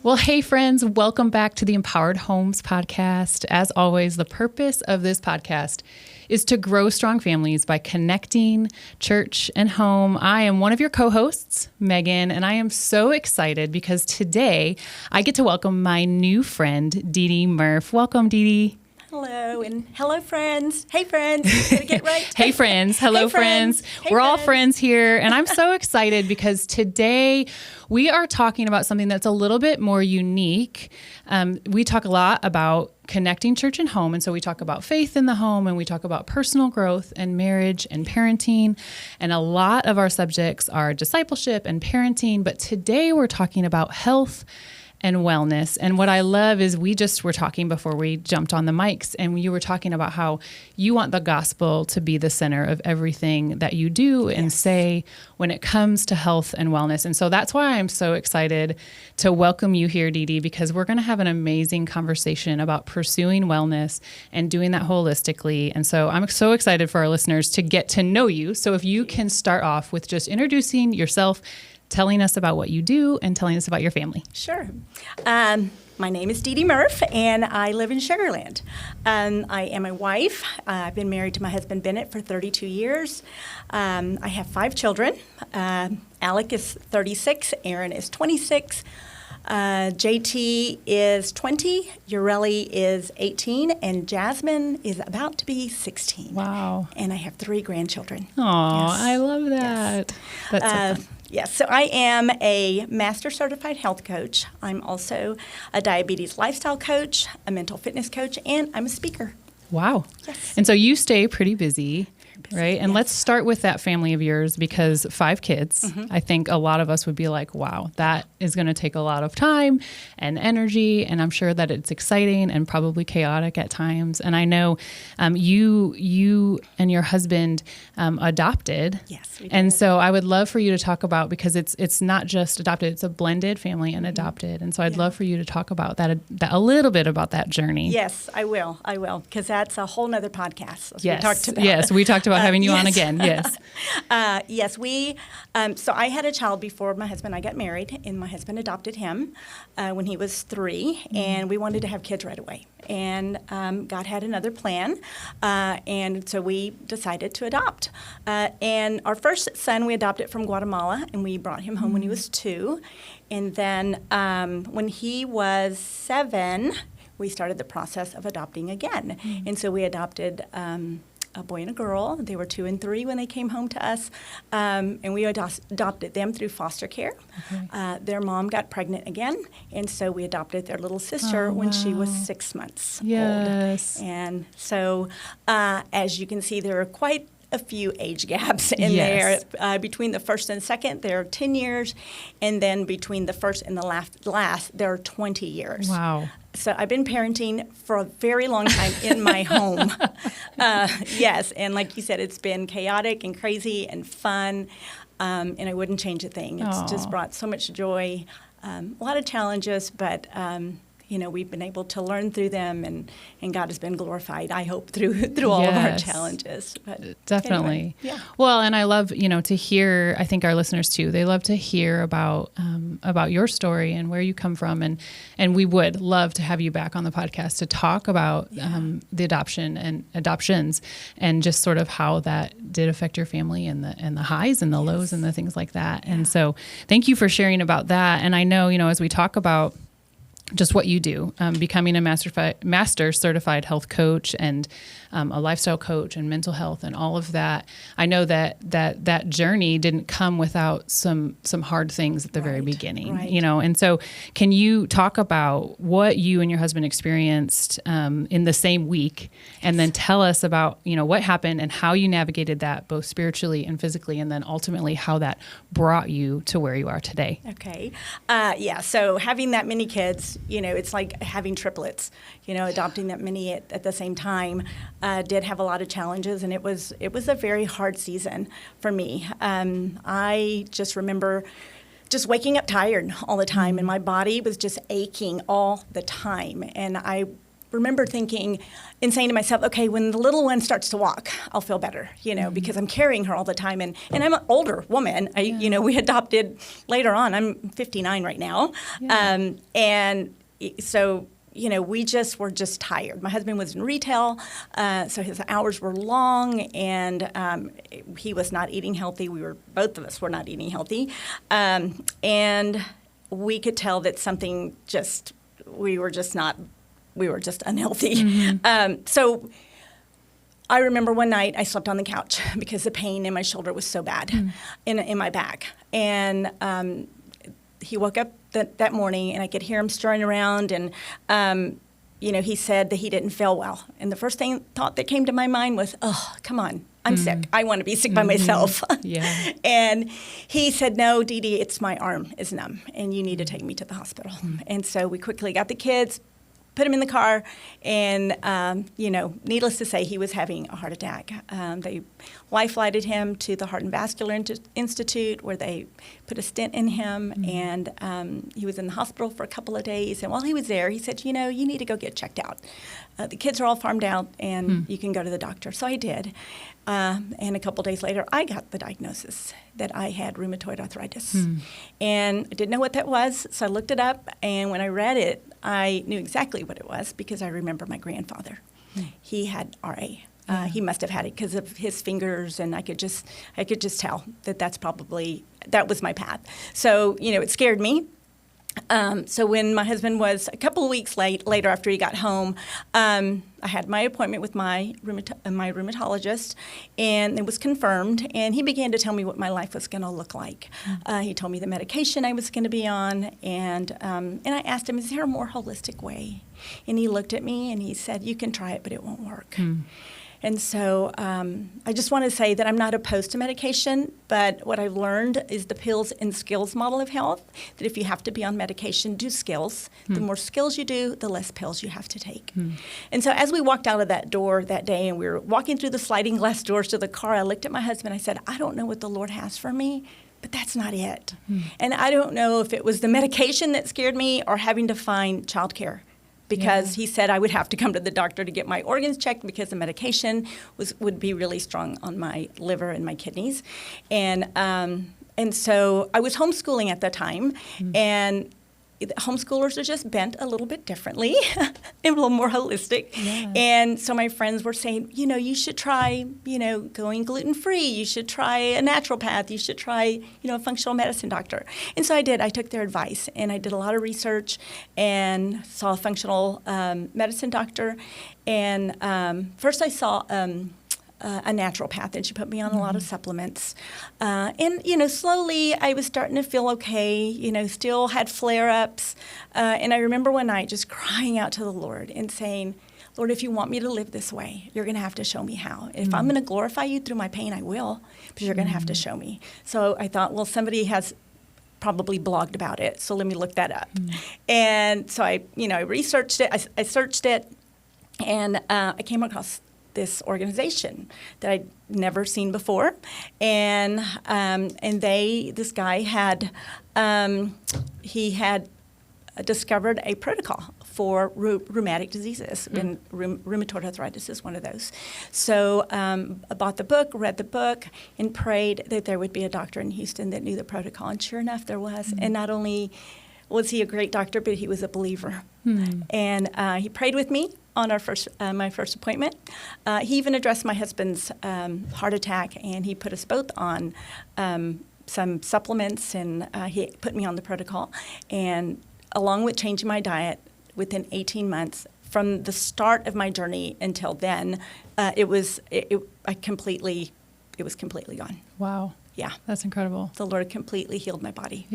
Well, hey, friends, welcome back to the Empowered Homes podcast. As always, the purpose of this podcast is to grow strong families by connecting church and home. I am one of your co-hosts, Meghan, and I am so excited because today I get to welcome my new friend, Dede Murff. Welcome, Dede. Hello, and hello, friends. Hey, friends. Did I get it right? Hey, friends. Hello, hey, friends. Hey, We're all friends here, and I'm so excited because today we are talking about something that's a little bit more unique. We talk a lot about connecting church and home, and so we talk about faith in the home, and we talk about personal growth and marriage and parenting, and a lot of our subjects are discipleship and parenting, but today we're talking about health and wellness. And what I love is we just were talking before we jumped on the mics, and you were talking about how you want the gospel to be the center of everything that you do and say when it comes to health and wellness. And so that's why I'm so excited to welcome you here, Dede, because we're going to have an amazing conversation about pursuing wellness and doing that holistically. And so I'm so excited for our listeners to get to know you. So if you can start off with just introducing yourself, telling us about what you do, and telling us about your family. Sure. My name is Dede Murff, and I live in Sugar Land. I am a wife. I've been married to my husband, Bennett, for 32 years. I have 5 children. Alec is 36. Aaron is 26. JT is 20. Ureli is 18. And Jasmine is about to be 16. Wow. And I have 3 grandchildren. Oh, yes. I love that. Yes. That's so fun. Yes, so I am a master certified health coach. I'm also a diabetes lifestyle coach, a mental fitness coach, and I'm a speaker. Wow. Yes. And so you stay pretty busy, right? And yes. let's start with that family of yours because 5 kids, I think a lot of us would be like, wow, that is going to take a lot of time and energy. And I'm sure that it's exciting and probably chaotic at times. And I know you and your husband adopted. Yes, we did. And so I would love for you to talk about, because it's not just adopted, it's a blended family and adopted. And so I'd love for you to talk about that a little bit about that journey. Yes, I will, because that's a whole nother podcast. As Yes. we talked about. Yes, we talked about having you on yes. again. Yes. Yes, so I had a child before my husband and I got married, and my husband adopted him when he was 3, and we wanted to have kids right away. And God had another plan, and so we decided to adopt. And our first son, we adopted from Guatemala, and we brought him home when he was 2. And then when he was 7, we started the process of adopting again. And so we adopted a boy and a girl. They were 2 and 3 when they came home to us, and we adopted them through foster care. Okay. Their mom got pregnant again, and so we adopted their little sister when she was 6 months old. And so, as you can see, there are quite a few age gaps in there. Between the first and second, there are 10 years, and then between the first and the last, there are 20 years. Wow. So I've been parenting for a very long time in my home. Yes, and like you said, it's been chaotic and crazy and fun, and I wouldn't change a thing. It's just brought so much joy, a lot of challenges, but we've been able to learn through them, and God has been glorified, I hope, through all of our challenges. But definitely. Anyway, Well, and I love, to hear, I think our listeners too, they love to hear about your story and where you come from. And we would love to have you back on the podcast to talk about the adoption and adoptions and just sort of how that did affect your family and the highs and the lows and the things like that. Yeah. And so thank you for sharing about that. And I know, as we talk about just what you do, becoming a master certified health coach and a lifestyle coach and mental health and all of that. I know that journey didn't come without some hard things at the very beginning, and so can you talk about what you and your husband experienced in the same week, and then tell us about, what happened and how you navigated that both spiritually and physically, and then ultimately how that brought you to where you are today. Okay. So having that many kids, it's like having triplets, adopting that many at the same time, did have a lot of challenges, and it was a very hard season for me. I just remember just waking up tired all the time, and my body was just aching all the time. And I remember thinking and saying to myself, okay, when the little one starts to walk, I'll feel better, because I'm carrying her all the time. And I'm an older woman. We adopted later on. I'm 59 right now. Yeah. And so, we were just tired. My husband was in retail, so his hours were long, and he was not eating healthy. Both of us were not eating healthy. And we could tell that something we were just unhealthy. Mm-hmm. So I remember one night I slept on the couch because the pain in my shoulder was so bad in my back. And he woke up that morning, and I could hear him stirring around, and he said that he didn't feel well. And the first thought that came to my mind was, oh, come on. I'm sick. I want to be sick by myself. Yeah. And he said, no, Dede, it's my arm is numb, and you need to take me to the hospital. And so we quickly got the kids, put him in the car, and, needless to say, he was having a heart attack. They life-flighted him to the Heart and Vascular Institute, where they put a stent in him, and he was in the hospital for a couple of days. And while he was there, he said, you need to go get checked out. The kids are all farmed out, and you can go to the doctor. So I did. And a couple days later, I got the diagnosis that I had rheumatoid arthritis. And I didn't know what that was, so I looked it up. And when I read it, I knew exactly what it was because I remember my grandfather. He had RA. He must have had it because of his fingers, and I could just tell that was my path. So, it scared me. So when my husband was a couple of weeks later after he got home, I had my appointment with my rheumatologist, and it was confirmed, and he began to tell me what my life was going to look like. He told me the medication I was going to be on, and I asked him, is there a more holistic way? And he looked at me, and he said, you can try it, but it won't work. And so I just want to say that I'm not opposed to medication, but what I've learned is the pills and skills model of health, that if you have to be on medication, do skills. The more skills you do, the less pills you have to take. And so as we walked out of that door that day, and we were walking through the sliding glass doors to the car, I looked at my husband. I said, I don't know what the Lord has for me, but that's not it. And I don't know if it was the medication that scared me or having to find childcare. Because he said I would have to come to the doctor to get my organs checked because the medication would be really strong on my liver and my kidneys. And so I was homeschooling at the time, and homeschoolers are just bent a little bit differently, and a little more holistic. Yeah. And so my friends were saying, you should try, going gluten-free. You should try a naturopath. You should try, a functional medicine doctor. And so I did. I took their advice, and I did a lot of research and saw a functional medicine doctor. And first I saw a naturopath, and she put me on a lot of supplements. And, slowly I was starting to feel okay, still had flare-ups. And I remember one night just crying out to the Lord and saying, Lord, if you want me to live this way, you're going to have to show me how. If I'm going to glorify you through my pain, I will, but you're going to have to show me. So I thought, well, somebody has probably blogged about it, so let me look that up. And so I researched it, I searched it, and I came across this organization that I'd never seen before, and this guy had discovered a protocol for rheumatic diseases, and rheumatoid arthritis is one of those. So I bought the book, read the book, and prayed that there would be a doctor in Houston that knew the protocol, and sure enough, there was. And not only was he a great doctor, but he was a believer. And he prayed with me on my first appointment. He even addressed my husband's heart attack, and he put us both on some supplements, and he put me on the protocol. And along with changing my diet, within 18 months, from the start of my journey until then, it was completely gone. Wow. Yeah. That's incredible. The Lord completely healed my body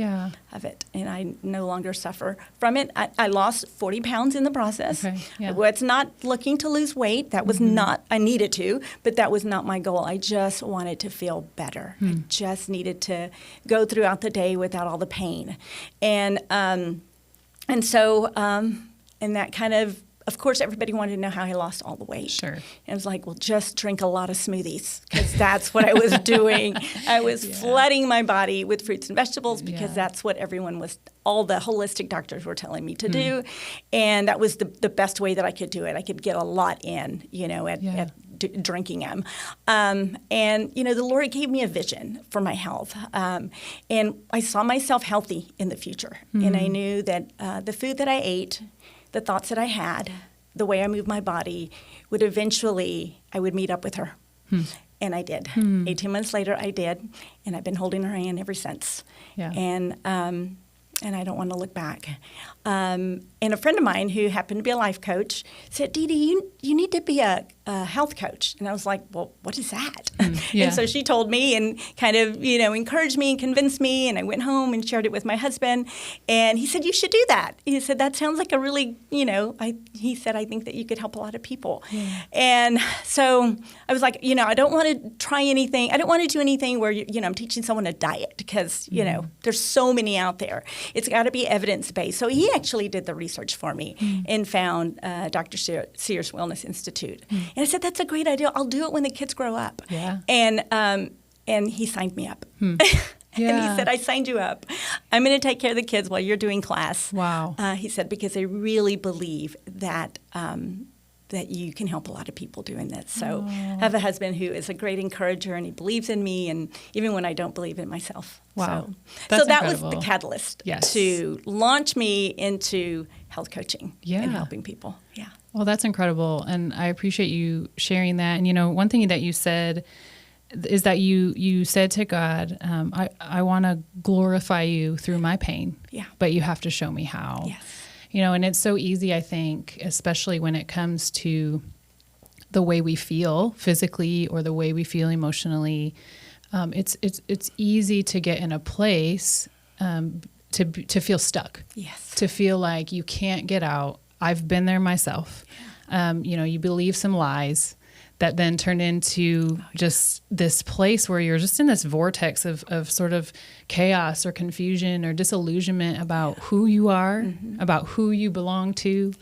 of it, and I no longer suffer from it. I lost 40 pounds in the process. Okay. Yeah. I was not looking to lose weight. That was not, I needed to, but that was not my goal. I just wanted to feel better. I just needed to go throughout the day without all the pain. And so that kind of of course, everybody wanted to know how I lost all the weight. Sure. And I was like, well, just drink a lot of smoothies, because that's what I was doing. I was flooding my body with fruits and vegetables, because that's what all the holistic doctors were telling me to do. And that was the best way that I could do it. I could get a lot in, at drinking them. And, the Lord gave me a vision for my health. And I saw myself healthy in the future. And I knew that the food that I ate, the thoughts that I had, the way I moved my body, would eventually, I would meet up with her. And I did. 18 months later, I did. And I've been holding her hand ever since. Yeah. And I don't want to look back. And a friend of mine who happened to be a life coach said, Dede, you need to be a health coach. And I was like, well, what is that? And so she told me and kind of, encouraged me and convinced me. And I went home and shared it with my husband. And he said, you should do that. He said, that sounds like a really, he said, I think that you could help a lot of people. Yeah. And so I was like, I don't want to try anything. I don't want to do anything where, I'm teaching someone a diet, because, there's so many out there. It's got to be evidence-based. So he actually did the research for me and found Dr. Sears Wellness Institute. And I said, that's a great idea. I'll do it when the kids grow up. Yeah. And he signed me up. And he said, I signed you up. I'm going to take care of the kids while you're doing class. Wow. He said, because I really believe that that you can help a lot of people doing this. So I have a husband who is a great encourager, and he believes in me, and even when I don't believe in myself. Wow. So that was the catalyst to launch me into health coaching and helping people. Yeah. Well, that's incredible, and I appreciate you sharing that. And, one thing that you said is that you said to God, I want to glorify you through my pain, but you have to show me how. Yes. And it's so easy, I think, especially when it comes to the way we feel physically or the way we feel emotionally. It's easy to get in a place to feel stuck. Yes. To feel like you can't get out. I've been there myself. You believe some lies that then turn into just this place where you're just in this vortex of sort of chaos or confusion or disillusionment about who you are, about who you belong to,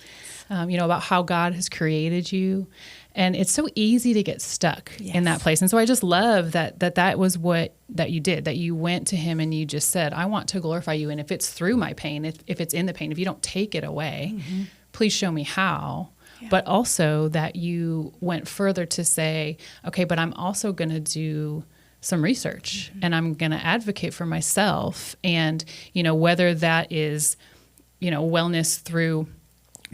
about how God has created you. And it's so easy to get stuck in that place. And so I just love that was that you did, that you went to him and you just said, I want to glorify you. And if it's through my pain, if it's in the pain, if you don't take it away, please show me how. But also that you went further to say, okay, but I'm also going to do some research and I'm going to advocate for myself. And, whether that is, wellness through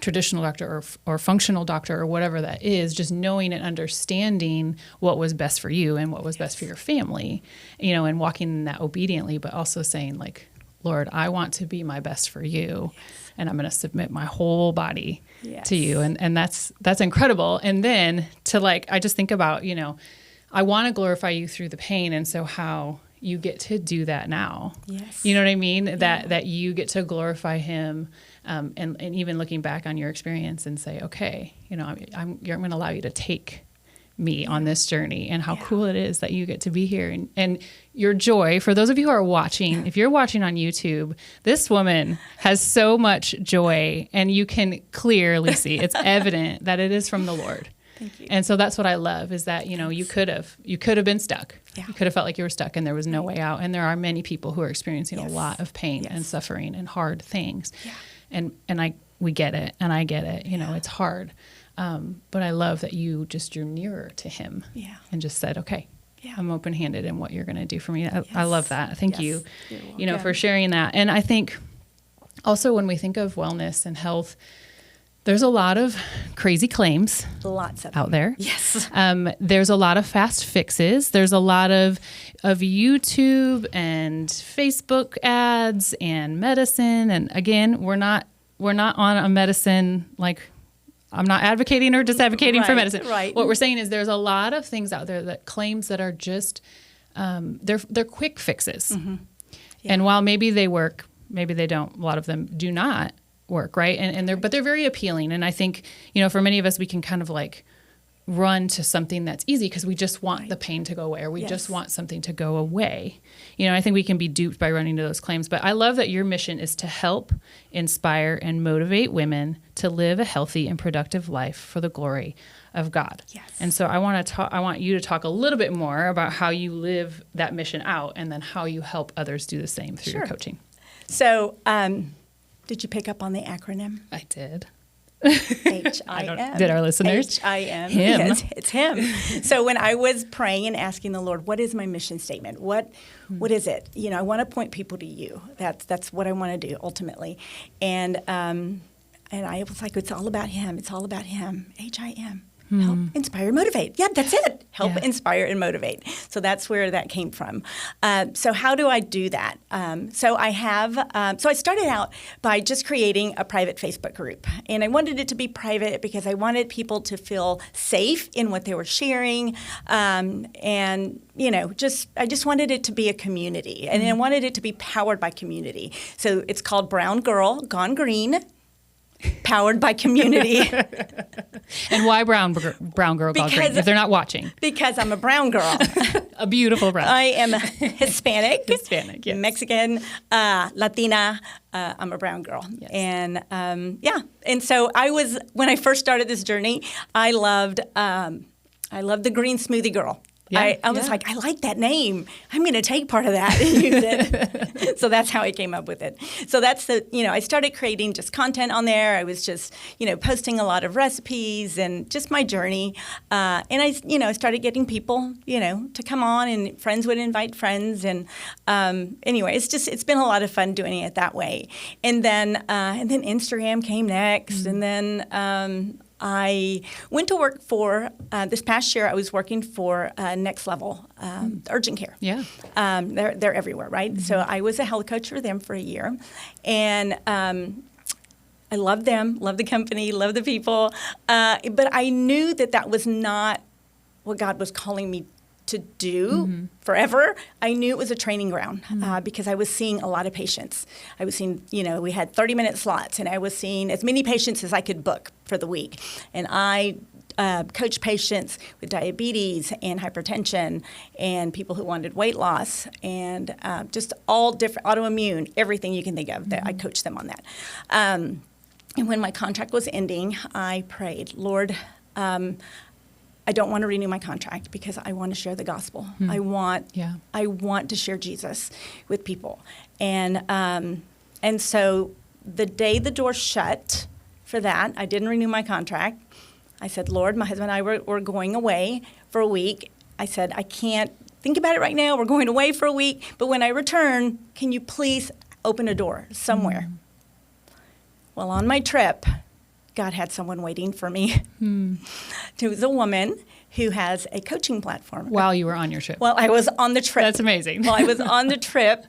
traditional doctor or functional doctor or whatever that is, just knowing and understanding what was best for you and what was best for your family, and walking in that obediently, but also saying like, Lord, I want to be my best for you. And I'm going to submit my whole body to you. And that's incredible. And then I just think about, I want to glorify you through the pain. And so how you get to do that now. Yes. You know what I mean? Yeah. That you get to glorify him. And even looking back on your experience and say, okay, I'm going to allow you to take me on this journey, and how cool it is that you get to be here and your joy. For those of you who are watching, if you're watching on YouTube, this woman has so much joy, and you can clearly see it's evident that it is from the Lord. Thank you. And so that's what I love is that, you could have been stuck. Yeah. You could have felt like you were stuck and there was no way out. And there are many people who are experiencing a lot of pain and suffering and hard things. Yeah. And we get it, and I get it. It's hard. But I love that you just drew nearer to him and just said, okay, I'm open-handed in what you're going to do for me. I love that. Thank you, for sharing that. And I think also when we think of wellness and health, there's a lot of crazy claims out there. Yes. There's a lot of fast fixes. There's a lot of YouTube and Facebook ads and medicine. And again, we're not on a medicine like, I'm not advocating or disadvocating for medicine. Right. What we're saying is there's a lot of things out there that claims that are just, they're quick fixes. Mm-hmm. Yeah. And while maybe they work, maybe they don't, a lot of them do not work, right? But they're very appealing. And I think, for many of us, we can kind of run to something that's easy because we just want the pain to go away, or we just want something to go away. I think we can be duped by running to those claims. But I love that your mission is to help, inspire, and motivate women to live a healthy and productive life for the glory of God. Yes. And so I want you to talk a little bit more about how you live that mission out, and then how you help others do the same through your coaching. So, did you pick up on the acronym? I did. HIM. Did our listeners? HIM. Him. Yes, it's him. So when I was praying and asking the Lord, what is my mission statement? What is it? I want to point people to you. That's what I want to do ultimately. And I was like, it's all about him. It's all about him. HIM. Help, inspire, motivate. Yeah, that's it. Help, inspire, and motivate. So that's where that came from. So how do I do that? So I started out by just creating a private Facebook group. And I wanted it to be private because I wanted people to feel safe in what they were sharing. I just wanted it to be a community. And I wanted it to be powered by community. So it's called Brown Girl Gone Green. Powered by community. And why brown girl gone green, if they're not watching? Because I'm a brown girl. A beautiful brown. I am Hispanic. Hispanic, yes. Mexican, Latina. I'm a brown girl. Yes. And And so when I first started this journey, I loved the green smoothie girl. Yeah, I was like, I like that name. I'm going to take part of that and use it. So that's how I came up with it. So that's I started creating just content on there. I was just, posting a lot of recipes and just my journey. And I started getting people, to come on, and friends would invite friends. And anyway, it's been a lot of fun doing it that way. And then Instagram came next. And then I went to work for, this past year, I was working for Next Level Urgent Care. Yeah. They're everywhere, right? Mm-hmm. So I was a health coach for them for a year. And I love them, love the company, love the people. But I knew that was not what God was calling me to do forever. I knew it was a training ground because I was seeing a lot of patients. I was seeing, we had 30-minute slots, and I was seeing as many patients as I could book for the week. And I coached patients with diabetes and hypertension and people who wanted weight loss and just all different, autoimmune, everything you can think of. That I coached them on that. And when my contract was ending, I prayed, Lord, I don't want to renew my contract because I want to share the gospel. I want to share Jesus with people. And so the day the door shut for that, I didn't renew my contract. I said, Lord, my husband and I were going away for a week. I said, I can't think about it right now. We're going away for a week. But when I return, can you please open a door somewhere? Well, on my trip, God had someone waiting for me. It was a woman who has a coaching platform. While you were on your trip. Well, I was on the trip. That's amazing. While I was on the trip,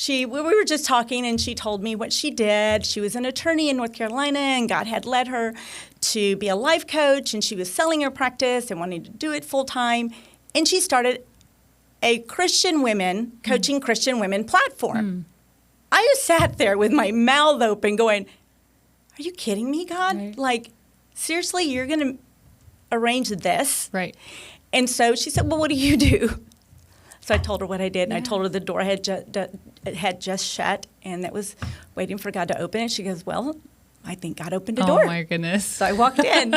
we were just talking, and she told me what she did. She was an attorney in North Carolina, and God had led her to be a life coach, and she was selling her practice and wanting to do it full time. And she started a Christian women, coaching Christian women platform. I just sat there with my mouth open going, are you kidding me, God? Right. Like, seriously, you're going to arrange this? Right. And so she said, well, what do you do? So I told her what I did, and I told her the door had just shut, and that was waiting for God to open it. She goes, well, I think God opened a door. Oh, my goodness. So I walked in.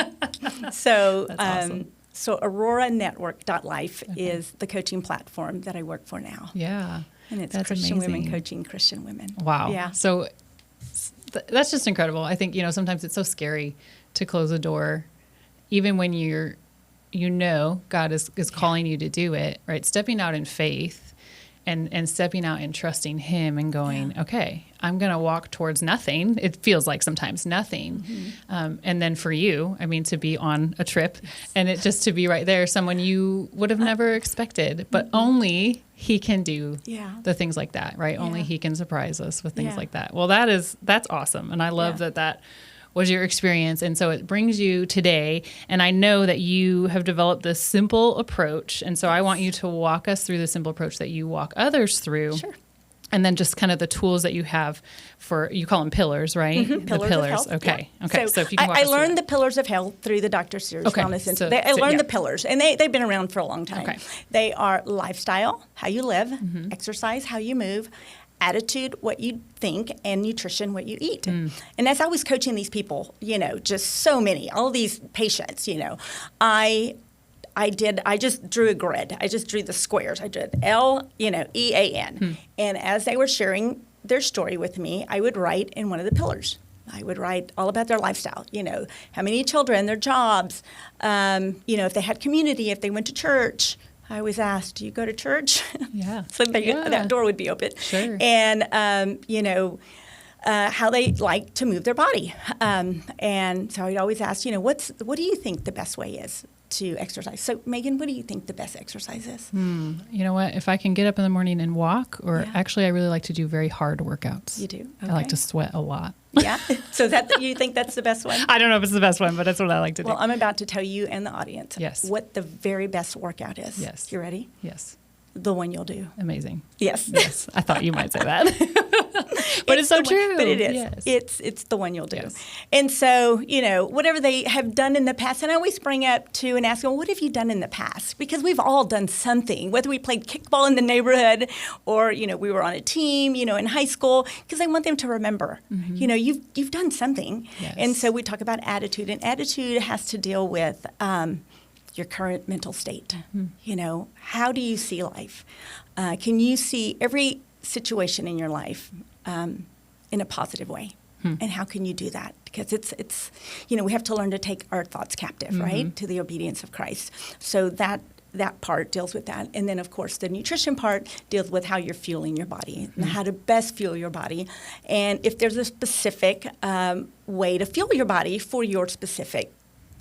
So, That's awesome. So AuroraNetwork.life is the coaching platform that I work for now. Yeah. And it's That's Christian amazing. women coaching Christian women. Wow. Yeah. So that's just incredible. I think, sometimes it's so scary to close a door, even when God is calling you to do it, right? Stepping out in faith and stepping out and trusting him and going, okay, I'm going to walk towards nothing. It feels like sometimes nothing. And then for you, to be on a trip and it just to be right there, someone you would have never expected, but only he can do the things like that, right? Only he can surprise us with things like that. Well, that's awesome. And I love that was your experience. And so it brings you today. And I know that you have developed this simple approach. And so I want you to walk us through the simple approach that you walk others through. Sure. And then just kind of the tools that you have for, you call them pillars, right? Mm-hmm. Pillars of health. Okay. Yeah. Okay. So if you can walk I us through learned that. the pillars of health through the Dr. Sears Okay. Wellness Center. So I learned yeah. the pillars, and they've been around for a long time. Okay. They are lifestyle, how you live, exercise, how you move, attitude, what you think, and nutrition, what you eat. And as I was coaching these people, just so many, all these patients, I just drew a grid. I just drew the squares. I did EAN. And as they were sharing their story with me, I would write in one of the pillars. I would write all about their lifestyle, how many children, their jobs, if they had community, if they went to church. I always asked, do you go to church? Yeah. So that door would be open. Sure. And, how they like to move their body. And so I'd always ask, what do you think the best way is to exercise? So, Meghan, what do you think the best exercise is? You know what? If I can get up in the morning and walk, or actually I really like to do very hard workouts. You do? I like to sweat a lot. Yeah? So you think that's the best one? I don't know if it's the best one, but that's what I like to do. Well, I'm about to tell you and the audience what the very best workout is. Yes. You ready? Yes. The one you'll do. Amazing. Yes. Yes. I thought you might say that. But it's so true. But it is. Yes. It's the one you'll do. Yes. And so, whatever they have done in the past, and I always bring up too and ask them, what have you done in the past? Because we've all done something, whether we played kickball in the neighborhood or, we were on a team, in high school, because I want them to remember, you've done something. Yes. And so we talk about attitude, and attitude has to deal with your current mental state. How do you see life? Can you see every situation in your life in a positive way? And how can you do that? Because it's we have to learn to take our thoughts captive, right, to the obedience of Christ. So that part deals with that. And then, of course, the nutrition part deals with how you're fueling your body and how to best fuel your body. And if there's a specific way to fuel your body for your specific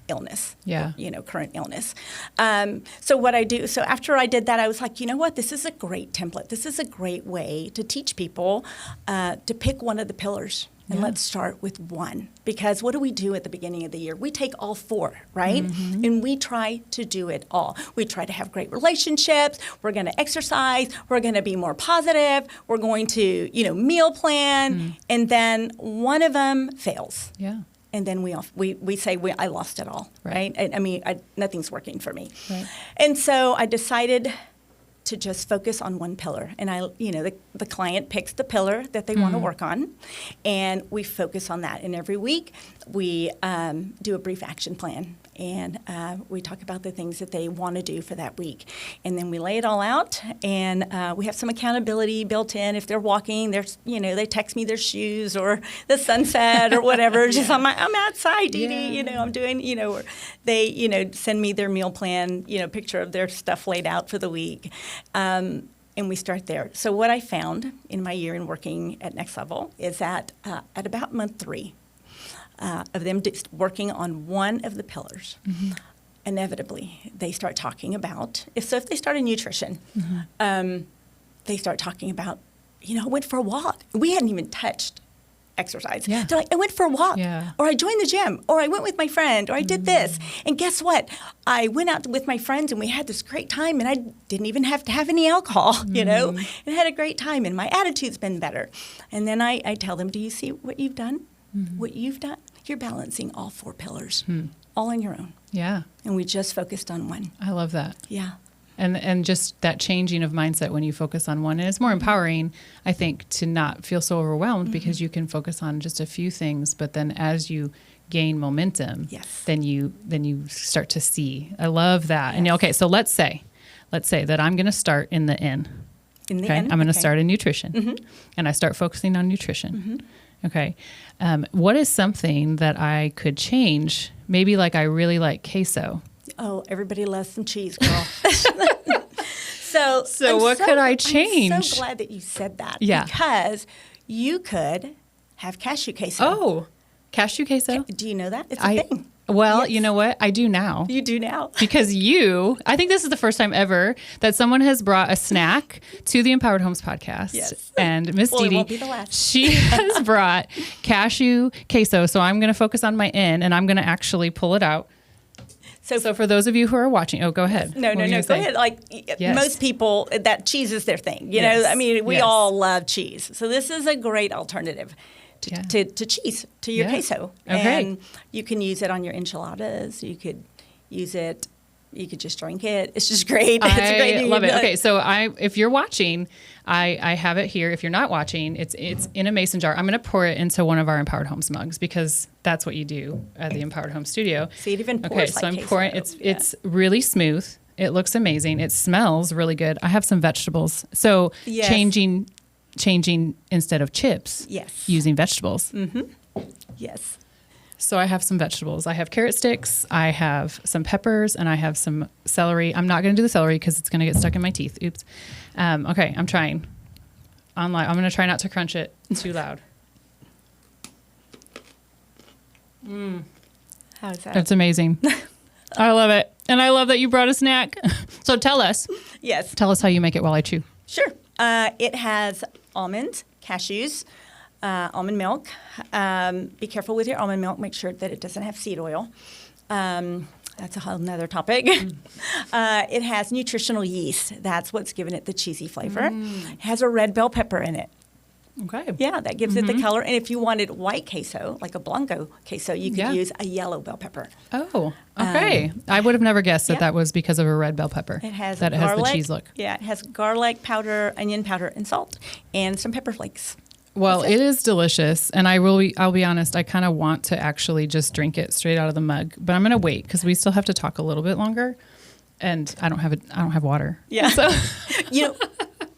illness, current illness. So what I do, so after I did that, I was like, this is a great template. This is a great way to teach people to pick one of the pillars. And let's start with one. Because what do we do at the beginning of the year? We take all four, right? And we try to do it all. We try to have great relationships. We're going to exercise. We're going to be more positive. We're going to, meal plan. And then one of them fails. Yeah. And then we say, I lost it all, right? I mean, nothing's working for me. Right. And so I decided to just focus on one pillar. And the client picks the pillar that they want to work on, and we focus on that. And every week we do a brief action plan, and we talk about the things that they want to do for that week. And then we lay it all out, and we have some accountability built in. If they're walking, they text me their shoes or the sunset or whatever. Just I'm outside, Dede, I'm doing, or they, send me their meal plan, picture of their stuff laid out for the week. And we start there. So what I found in my year in working at Next Level is that at about month 3 of them working on one of the pillars, inevitably they start talking about, if they start in nutrition, they start talking about, I went for a walk. We hadn't even touched exercise. Yeah. They're like, I went for a walk, or I joined the gym, or I went with my friend, or I did this. And guess what? I went out with my friends and we had this great time, and I didn't even have to have any alcohol, and had a great time, and my attitude's been better. And then I tell them, do you see what you've done? What you've done? You're balancing all 4 pillars, all on your own. Yeah. And we just focused on one. I love that. Yeah. And just that changing of mindset when you focus on one. And it's more empowering, I think, to not feel so overwhelmed because you can focus on just a few things. But then as you gain momentum, then you start to see. I love that. Yes. And okay, so let's say that I'm going to start in the N. In the N? I'm going to start in nutrition. And I start focusing on nutrition. Okay. What is something that I could change? Maybe like I really like queso. Oh, everybody loves some cheese, girl. So what could I change? I'm so glad that you said that. Yeah. Because you could have cashew queso. Oh, cashew queso? Do you know that? It's a thing. Well, yes. You know what? I do now. You do now. Because I think this is the first time ever that someone has brought a snack to the Empowered Homes podcast. Yes. And Miss Dede, it won't be the last. She has brought cashew queso. So I'm going to focus on my N, and I'm going to actually pull it out. So for those of you who are watching, go ahead. No, go ahead. Like most people, that cheese is their thing. You know, I mean, we all love cheese. So this is a great alternative to cheese, to your queso. Okay. And you can use it on your enchiladas. You could use it. You could just drink it. It's just great. It's great. I love it. Okay, so if you're watching, I have it here. If you're not watching, it's in a mason jar. I'm going to pour it into one of our Empowered Homes mugs because that's what you do at the Empowered Home Studio. See, it even pours Okay, so like I'm queso. pouring. It's really smooth. It looks amazing. It smells really good. I have some vegetables. So changing instead of chips. Yes. Using vegetables. Mm-hmm. Yes. So I have some vegetables. I have carrot sticks, I have some peppers, and I have some celery. I'm not going to do the celery because it's going to get stuck in my teeth. Oops. Okay, I'm trying. I'm going to try not to crunch it too loud. How's that? It's amazing. I love it. And I love that you brought a snack. So tell us. Yes. Tell us how you make it while I chew. Sure. It has almonds, cashews, almond milk. Be careful with your almond milk. Make sure that it doesn't have seed oil. That's a whole nother topic. It has nutritional yeast. That's what's giving it the cheesy flavor. It has a red bell pepper in it. Okay. Yeah, that gives it the color. And if you wanted white queso, like a Blanco queso, you could use a yellow bell pepper. Oh, okay. I would have never guessed that was because of a red bell pepper. It has that garlic, it has the cheese look. Yeah, it has garlic powder, onion powder, and salt, and some pepper flakes. Well, it is delicious, and I'll be honest, I kind of want to actually just drink it straight out of the mug, but I'm going to wait because we still have to talk a little bit longer, and I don't have water. Yeah. So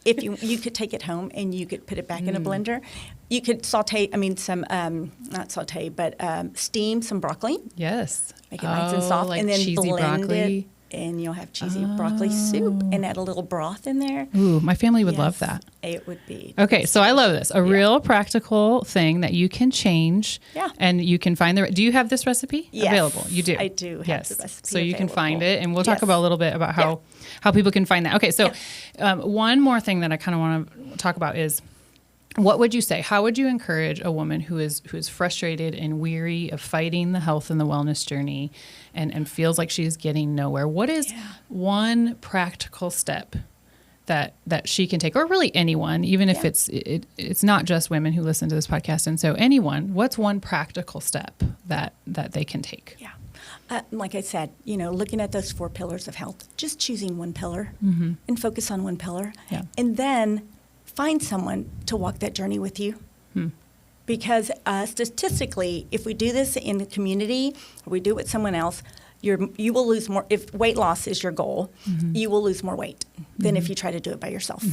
if you could take it home and you could put it back in a blender, you could saute. I mean, not saute, but steam some broccoli. Yes. Make it nice and soft, like and then cheesy blend broccoli. it. And you'll have cheesy broccoli soup and add a little broth in there. Ooh, my family would love that. It would be. Okay, so I love this. A real practical thing that you can change. Yeah. And you can find do you have this recipe available? You do. I do have the recipe So you can find available. it, and we'll talk about a little bit about how people can find that. Okay, so one more thing that I kind of want to talk about is, what would you say? How would you encourage a woman who is frustrated and weary of fighting the health and the wellness journey and feels like she's getting nowhere? What is one practical step that she can take, or really anyone, even if it's not just women who listen to this podcast, and so anyone, what's one practical step that they can take? Yeah. Like I said, looking at those 4 pillars of health, just choosing one pillar and focus on one pillar. Yeah. And then find someone to walk that journey with you. Because statistically, if we do this in the community, or we do it with someone else, you will lose more. If weight loss is your goal, you will lose more weight than if you try to do it by yourself.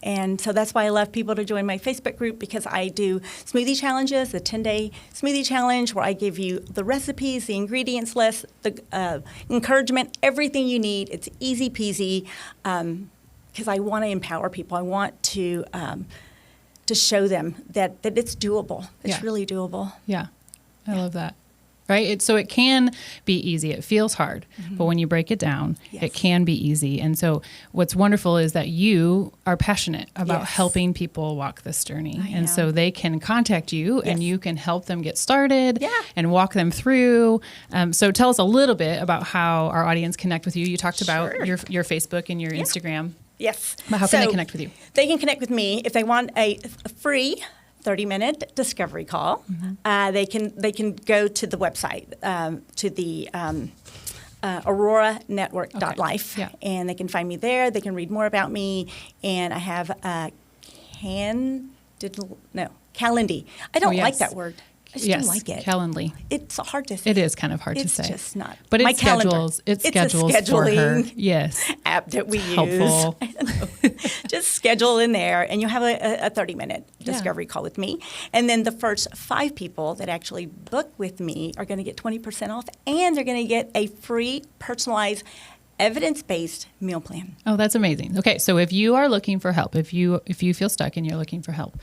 And so that's why I love people to join my Facebook group, because I do smoothie challenges, the 10-day smoothie challenge, where I give you the recipes, the ingredients list, the encouragement, everything you need. It's easy peasy. Because I want to empower people. I want to show them that it's doable. It's really doable. Yeah, I love that. Right? So it can be easy. It feels hard. But when you break it down, it can be easy. And so what's wonderful is that you are passionate about helping people walk this journey. And so they can contact you and you can help them get started and walk them through. So tell us a little bit about how our audience connect with you. You talked about your Facebook and your Instagram. Yes. But how can they connect with you? They can connect with me if they want a free 30-minute discovery call. They can go to the website, to the auroranetwork.life, and they can find me there. They can read more about me, and I have Calendly. I don't like that word. I just don't like it. Calendly. It's hard to say. It is kind of hard to say. It's just not. But my it schedules. It schedules a for her. scheduling Yes. app that we Helpful. use. Just schedule in there, and you'll have a 30-minute discovery call with me. And then the first 5 people that actually book with me are going to get 20% off, and they're going to get a free personalized evidence-based meal plan. Oh, that's amazing. Okay, so if you are looking for help, if you feel stuck and you're looking for help,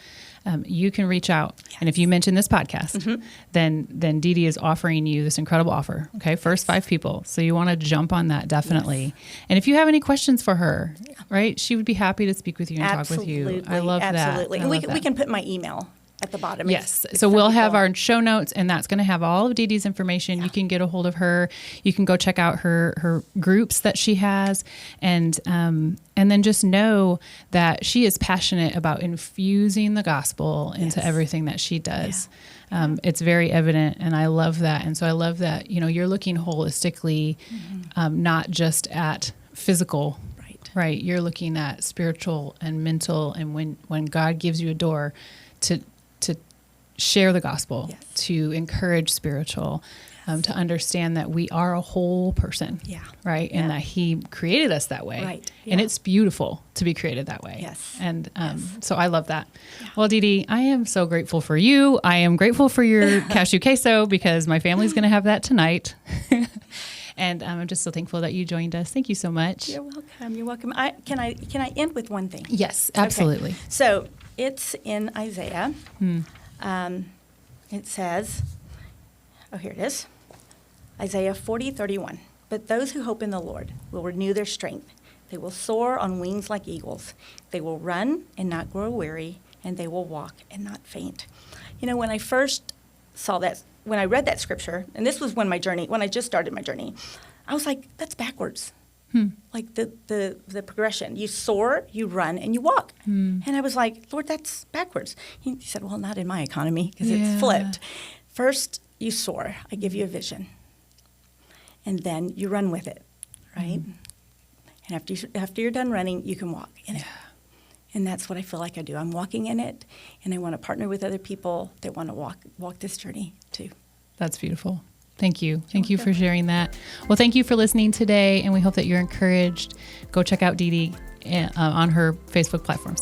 you can reach out. And if you mention this podcast, then Dede is offering you this incredible offer. Okay, first 5 people. So you want to jump on that, definitely. And if you have any questions for her, right, she would be happy to speak with you and talk with you. I love that. Absolutely. And we can put my email at the bottom. Yes. So we'll have our show notes, and that's going to have all of Dede's information. Yeah. You can get a hold of her. You can go check out her groups that she has, and then just know that she is passionate about infusing the gospel into everything that she does. Yeah. It's very evident, and I love that. And so I love that, you're looking holistically, not just at physical, right? You're looking at spiritual and mental, and when God gives you a door to share the gospel, to encourage spiritual, to understand that we are a whole person, right? And that He created us that way. Right. Yeah. And it's beautiful to be created that way. Yes. And so I love that. Yeah. Well, Dede, I am so grateful for you. I am grateful for your cashew queso because my family's going to have that tonight. And I'm just so thankful that you joined us. Thank you so much. You're welcome. You're welcome. Can I end with one thing? Yes, absolutely. Okay. So it's in Isaiah. It says, here it is, Isaiah 40:31. But those who hope in the Lord will renew their strength. They will soar on wings like eagles. They will run and not grow weary, and they will walk and not faint. When I first saw that, when I read that scripture, and this was when I just started my journey, I was like, that's backwards. Like the progression. You soar, you run, and you walk. And I was like, Lord, that's backwards. He said, well, not in my economy, because it's flipped. First, you soar. I give you a vision. And then you run with it, right? And after you're done running, you can walk in it. And that's what I feel like I do. I'm walking in it, and I want to partner with other people that want to walk this journey too. That's beautiful. Thank you. Thank you for sharing that. Well, thank you for listening today, and we hope that you're encouraged. Go check out Dede on her Facebook platforms.